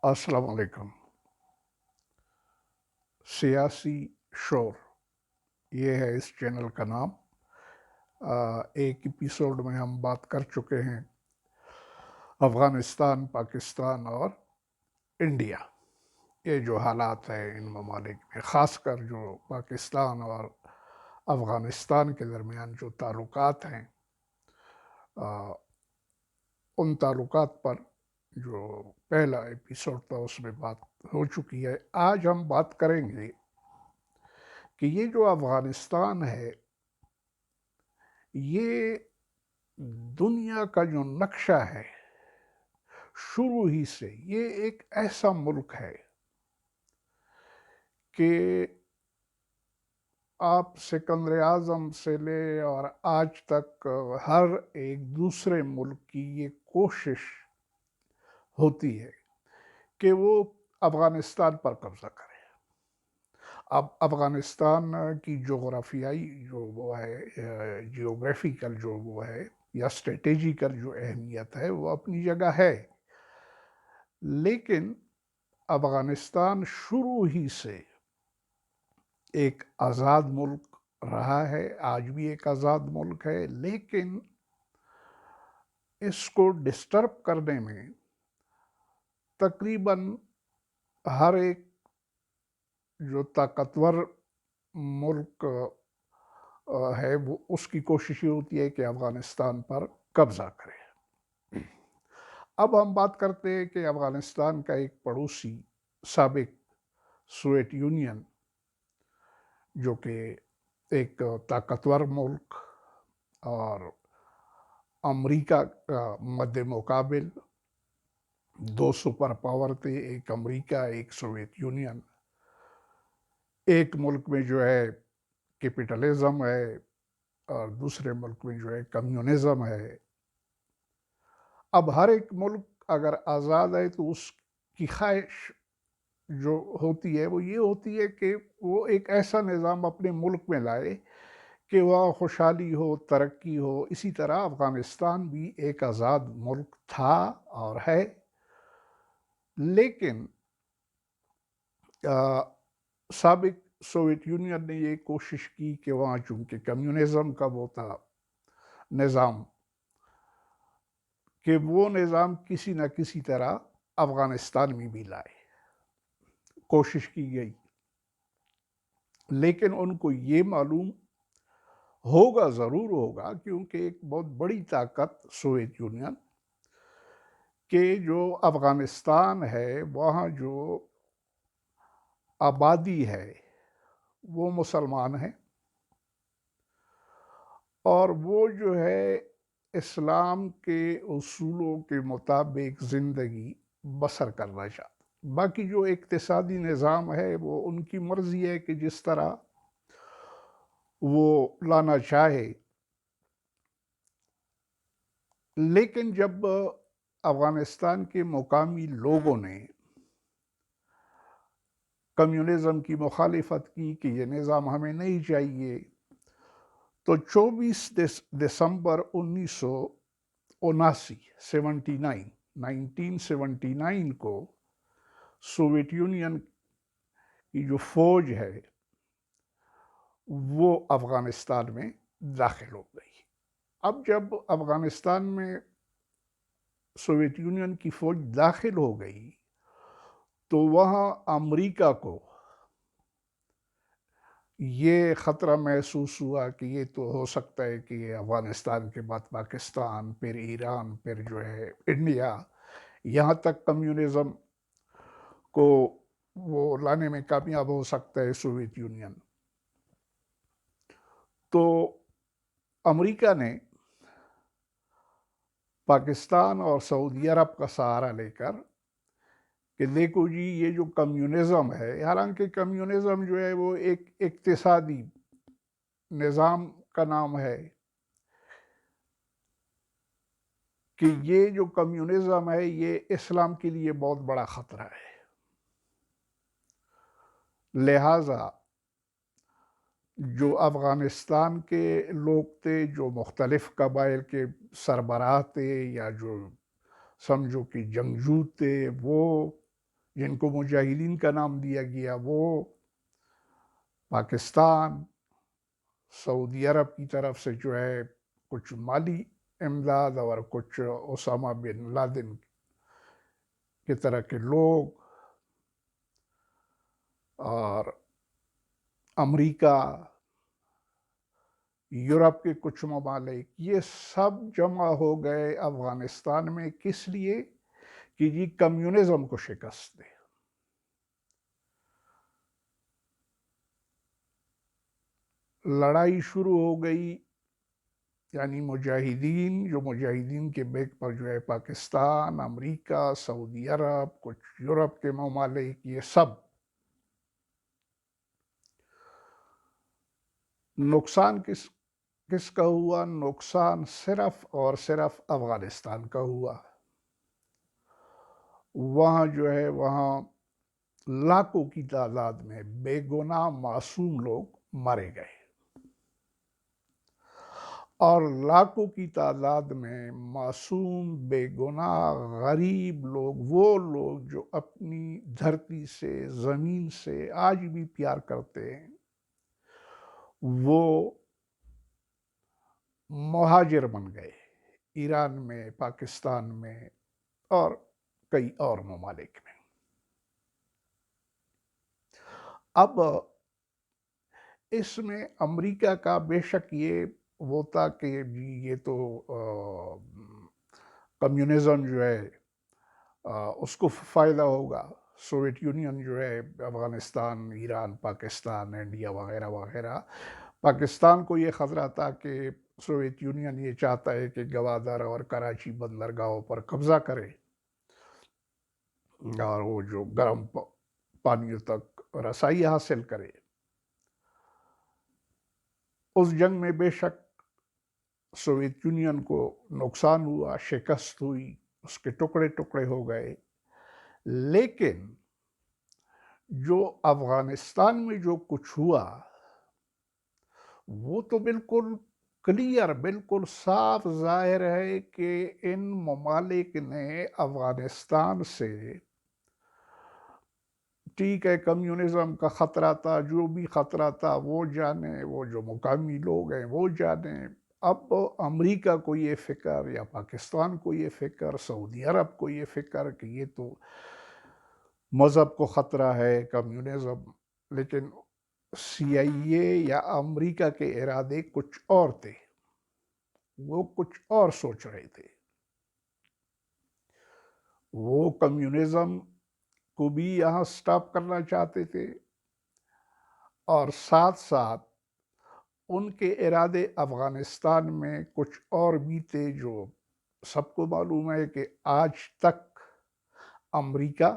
السلام علیکم۔ سیاسی شور یہ ہے اس چینل کا نام۔ ایک ایپیسوڈ میں ہم بات کر چکے ہیں افغانستان، پاکستان اور انڈیا، یہ جو حالات ہیں ان ممالک میں، خاص کر جو پاکستان اور افغانستان کے درمیان جو تعلقات ہیں، ان تعلقات پر جو پہلا ایپیسوڈ تھا اس میں بات ہو چکی ہے۔ آج ہم بات کریں گے کہ یہ جو افغانستان ہے، یہ دنیا کا جو نقشہ ہے شروع ہی سے یہ ایک ایسا ملک ہے کہ آپ سکندر اعظم سے لے اور آج تک ہر ایک دوسرے ملک کی یہ کوشش ہوتی ہے کہ وہ افغانستان پر قبضہ کرے۔ اب افغانستان کی جغرافیائی جو وہ ہے، جیوگرافیکل جو وہ ہے یا اسٹریٹجیکل جو اہمیت ہے وہ اپنی جگہ ہے، لیکن افغانستان شروع ہی سے ایک آزاد ملک رہا ہے، آج بھی ایک آزاد ملک ہے، لیکن اس کو ڈسٹرب کرنے میں تقریباً ہر ایک جو طاقتور ملک ہے وہ اس کی کوشش یہ ہوتی ہے کہ افغانستان پر قبضہ کرے۔ اب ہم بات کرتے ہیں کہ افغانستان کا ایک پڑوسی سابق سوویت یونین، جو کہ ایک طاقتور ملک اور امریکہ کا مد مقابل دو سپر پاور تھے، ایک امریکہ ایک سوویت یونین، ایک ملک میں جو ہے کیپٹلزم ہے اور دوسرے ملک میں جو ہے کمیونزم ہے۔ اب ہر ایک ملک اگر آزاد ہے تو اس کی خواہش جو ہوتی ہے وہ یہ ہوتی ہے کہ وہ ایک ایسا نظام اپنے ملک میں لائے کہ وہاں خوشحالی ہو، ترقی ہو۔ اسی طرح افغانستان بھی ایک آزاد ملک تھا اور ہے، لیکن سابق سوویت یونین نے یہ کوشش کی کہ وہاں چونکہ کمیونزم کا وہ تھا نظام، کہ وہ نظام کسی نہ کسی طرح افغانستان میں بھی لائے، کوشش کی گئی، لیکن ان کو یہ معلوم ہوگا، ضرور ہوگا، کیونکہ ایک بہت بڑی طاقت سوویت یونین کہ جو افغانستان ہے وہاں جو آبادی ہے وہ مسلمان ہیں، اور وہ جو ہے اسلام کے اصولوں کے مطابق زندگی بسر کرنا چاہتے۔ باقی جو اقتصادی نظام ہے وہ ان کی مرضی ہے کہ جس طرح وہ لانا چاہے، لیکن جب افغانستان کے مقامی لوگوں نے کمیونزم کی مخالفت کی کہ یہ نظام ہمیں نہیں چاہیے، تو 24 دسمبر 1979 کو سوویت یونین کی جو فوج ہے وہ افغانستان میں داخل ہو گئی۔ اب جب افغانستان میں سوویت یونین کی فوج داخل ہو گئی تو وہاں امریکہ کو یہ خطرہ محسوس ہوا کہ یہ تو ہو سکتا ہے کہ یہ افغانستان کے بعد پاکستان، پھر ایران، پھر جو ہے انڈیا، یہاں تک کمیونزم کو وہ لانے میں کامیاب ہو سکتا ہے سوویت یونین۔ تو امریکہ نے پاکستان اور سعودی عرب کا سہارا لے کر کہ دیکھو جی یہ جو کمیونزم ہے، حالانکہ کمیونزم جو ہے وہ ایک اقتصادی نظام کا نام ہے، کہ یہ جو کمیونزم ہے یہ اسلام کے لیے بہت بڑا خطرہ ہے، لہٰذا جو افغانستان کے لوگ تھے، جو مختلف قبائل کے سربراہ تھے یا جو سمجھو کہ جنگجو تھے، وہ جن کو مجاہدین کا نام دیا گیا، وہ پاکستان، سعودی عرب کی طرف سے جو ہے کچھ مالی امداد اور کچھ اسامہ بن لادن کی طرح کے لوگ، اور امریکہ، یورپ کے کچھ ممالک، یہ سب جمع ہو گئے افغانستان میں، کس لیے؟ کہ جی کمیونزم کو شکست دے۔ لڑائی شروع ہو گئی، یعنی مجاہدین کے بیک پر جو ہے پاکستان، امریکہ، سعودی عرب، کچھ یورپ کے ممالک، یہ سب۔ نقصان کس کا ہوا؟ نقصان صرف اور صرف افغانستان کا ہوا۔ وہاں جو ہے لاکھوں کی تعداد میں بے گناہ معصوم لوگ مارے گئے، اور لاکھوں کی تعداد میں معصوم بے گناہ غریب لوگ، وہ لوگ جو اپنی دھرتی سے، زمین سے آج بھی پیار کرتے ہیں، وہ مہاجر بن گئے ایران میں، پاکستان میں اور کئی اور ممالک میں۔ اب اس میں امریکہ کا بے شک یہ وہ تھا کہ یہ تو کمیونزم جو ہے اس کو فائدہ ہوگا، سوویت یونین جو ہے افغانستان، ایران، پاکستان، انڈیا وغیرہ وغیرہ، پاکستان کو یہ خطرہ تھا کہ سوویت یونین یہ چاہتا ہے کہ گوادر اور کراچی بندرگاہوں پر قبضہ کرے، اور وہ جو گرم پانیوں تک رسائی حاصل کرے۔ اس جنگ میں بے شک سوویت یونین کو نقصان ہوا، شکست ہوئی، اس کے ٹکڑے ٹکڑے ہو گئے، لیکن جو افغانستان میں جو کچھ ہوا وہ تو بالکل کلیئر، بالکل صاف ظاہر ہے کہ ان ممالک نے افغانستان سے، ٹھیک ہے کمیونزم کا خطرہ تھا، جو بھی خطرہ تھا وہ جانے، وہ جو مقامی لوگ ہیں وہ جانے، اب امریکہ کو یہ فکر، یا پاکستان کو یہ فکر، سعودی عرب کو یہ فکر کہ یہ تو مذہب کو خطرہ ہے، کمیونزم، لیکن سی آئی اے یا امریکہ کے ارادے کچھ اور تھے، وہ کچھ اور سوچ رہے تھے۔ وہ کمیونزم کو بھی یہاں سٹاپ کرنا چاہتے تھے، اور ساتھ ساتھ ان کے ارادے افغانستان میں کچھ اور بھی تھے، جو سب کو معلوم ہے کہ آج تک امریکہ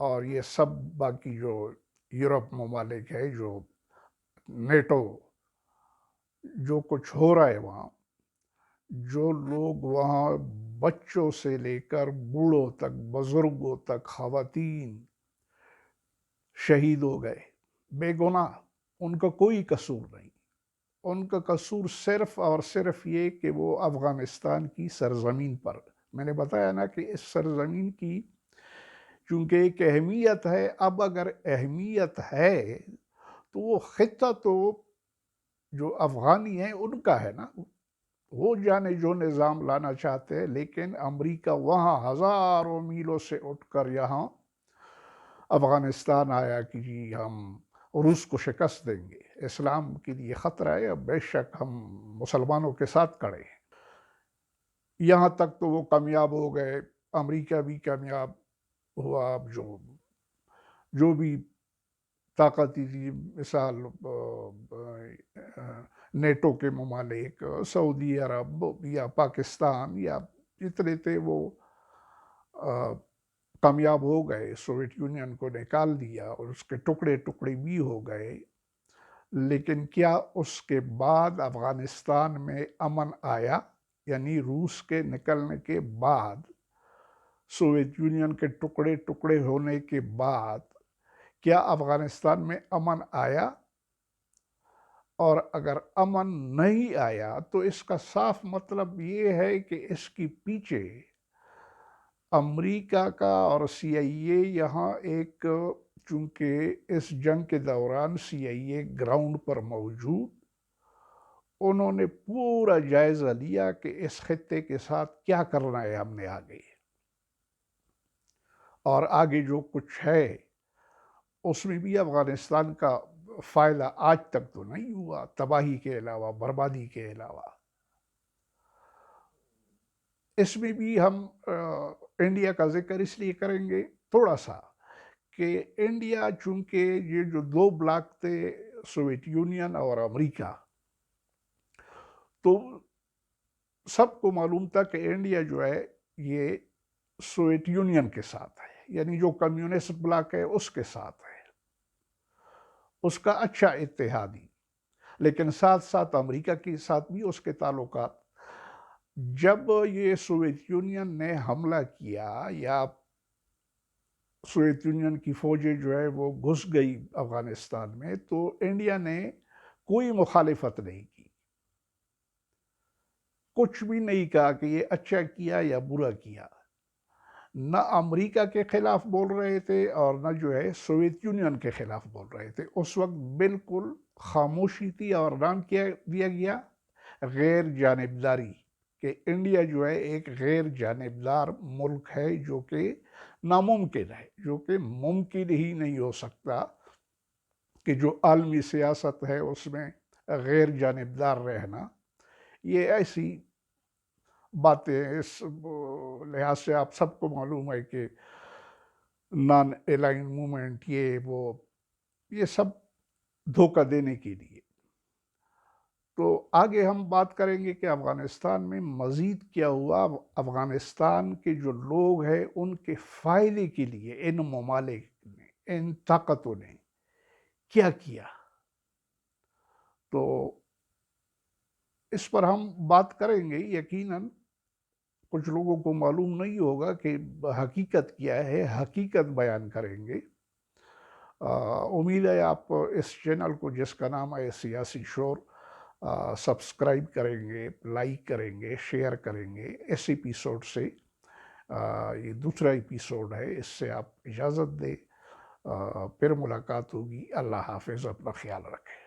اور یہ سب باقی جو یورپ ممالک ہے، جو نیٹو، جو کچھ ہو رہا ہے وہاں، جو لوگ وہاں بچوں سے لے کر بوڑھوں تک، بزرگوں تک، خواتین شہید ہو گئے بے گناہ، ان کا کوئی قصور نہیں، ان کا قصور صرف اور صرف یہ کہ وہ افغانستان کی سرزمین پر، میں نے بتایا نا کہ اس سرزمین کی چونکہ ایک اہمیت ہے، اب اگر اہمیت ہے تو وہ خطہ تو جو افغانی ہیں ان کا ہے نا، وہ جانے جو نظام لانا چاہتے ہیں، لیکن امریکہ وہاں ہزاروں میلوں سے اٹھ کر یہاں افغانستان آیا کہ جی ہم روس کو شکست دیں گے، اسلام کے لیے خطرہ ہے، بے شک ہم مسلمانوں کے ساتھ کھڑے ہیں۔ یہاں تک تو وہ کامیاب ہو گئے، امریکہ بھی کامیاب ہوا، اب جو بھی طاقتی تھی، مثال نیٹو کے ممالک، سعودی عرب یا پاکستان یا جتنے تھے، وہ کامیاب ہو گئے، سوویت یونین کو نکال دیا اور اس کے ٹکڑے ٹکڑے بھی ہو گئے۔ لیکن کیا اس کے بعد افغانستان میں امن آیا؟ یعنی روس کے نکلنے کے بعد، سوویت یونین کے ٹکڑے ٹکڑے ہونے کے بعد، کیا افغانستان میں امن آیا؟ اور اگر امن نہیں آیا تو اس کا صاف مطلب یہ ہے کہ اس کی پیچھے امریکہ کا اور سی آئی اے یہاں ایک، چونکہ اس جنگ کے دوران سی آئی اے گراؤنڈ پر موجود، انہوں نے پورا جائزہ لیا کہ اس خطے کے ساتھ کیا کرنا ہے ہم نے آگے، اور آگے جو کچھ ہے اس میں بھی افغانستان کا فائدہ آج تک تو نہیں ہوا، تباہی کے علاوہ، بربادی کے علاوہ۔ اس میں بھی ہم انڈیا کا ذکر اس لیے کریں گے تھوڑا سا کہ انڈیا چونکہ یہ جو دو بلاک تھے، سوویت یونین اور امریکہ، تو سب کو معلوم تھا کہ انڈیا جو ہے یہ سوویت یونین کے ساتھ ہے، یعنی جو کمیونسٹ بلاک ہے اس کے ساتھ ہے، اس کا اچھا اتحادی، لیکن ساتھ ساتھ امریکہ کے ساتھ بھی اس کے تعلقات۔ جب یہ سوویت یونین نے حملہ کیا یا سوویت یونین کی فوجیں جو ہے وہ گھس گئی افغانستان میں، تو انڈیا نے کوئی مخالفت نہیں کی، کچھ بھی نہیں کہا کہ یہ اچھا کیا یا برا کیا، نہ امریکہ کے خلاف بول رہے تھے اور نہ جو ہے سوویت یونین کے خلاف بول رہے تھے۔ اس وقت بالکل خاموشی تھی اور نام کیا دیا گیا، غیر جانبداری، کہ انڈیا جو ہے ایک غیر جانبدار ملک ہے، جو کہ ناممکن ہے، جو کہ ممکن ہی نہیں ہو سکتا کہ جو عالمی سیاست ہے اس میں غیر جانبدار رہنا۔ یہ ایسی باتیں، اس لحاظ سے آپ سب کو معلوم ہے کہ نان الائن موومنٹ، یہ سب دھوکہ دینے کے لیے۔ تو آگے ہم بات کریں گے کہ افغانستان میں مزید کیا ہوا، افغانستان کے جو لوگ ہیں ان کے فائدے کے لیے ان ممالک نے، ان طاقتوں نے کیا کیا۔ تو اس پر ہم بات کریں گے، یقیناً کچھ لوگوں کو معلوم نہیں ہوگا کہ حقیقت کیا ہے، حقیقت بیان کریں گے۔ امید ہے آپ اس چینل کو، جس کا نام ہے سیاسی شور، سبسکرائب کریں گے، لائک کریں گے، شیئر کریں گے۔ اس ایپیسوڈ سے، یہ دوسرا ایپیسوڈ ہے، اس سے آپ اجازت دیں، پھر ملاقات ہوگی۔ اللہ حافظ، اپنا خیال رکھیں۔